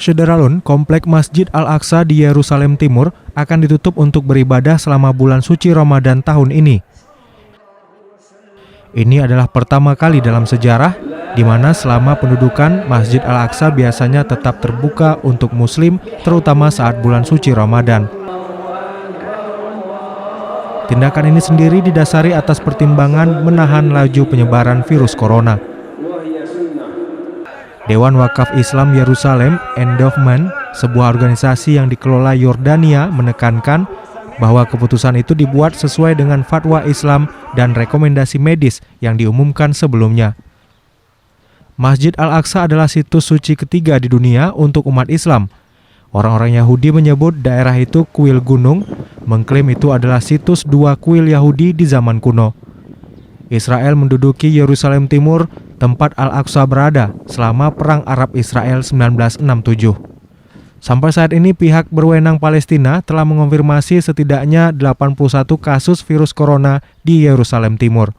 Syederalun, Komplek Masjid Al-Aqsa di Yerusalem Timur akan ditutup untuk beribadah selama bulan suci Ramadan tahun ini. Ini adalah pertama kali dalam sejarah di mana selama pendudukan Masjid Al-Aqsa biasanya tetap terbuka untuk Muslim, terutama saat bulan suci Ramadan. Tindakan ini sendiri didasari atas pertimbangan menahan laju penyebaran virus corona. Dewan Wakaf Islam Yerusalem Endowment, sebuah organisasi yang dikelola Yordania, menekankan bahwa keputusan itu dibuat sesuai dengan fatwa Islam dan rekomendasi medis yang diumumkan sebelumnya. Masjid Al-Aqsa adalah situs suci ketiga di dunia untuk umat Islam. Orang-orang Yahudi menyebut daerah itu kuil gunung, mengklaim itu adalah situs dua kuil Yahudi di zaman kuno. Israel menduduki Yerusalem Timur, tempat Al-Aqsa berada, selama Perang Arab-Israel 1967. Sampai saat ini pihak berwenang Palestina telah mengonfirmasi setidaknya 81 kasus virus corona di Yerusalem Timur.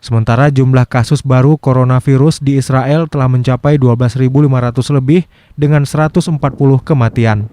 Sementara jumlah kasus baru coronavirus di Israel telah mencapai 12.500 lebih dengan 140 kematian.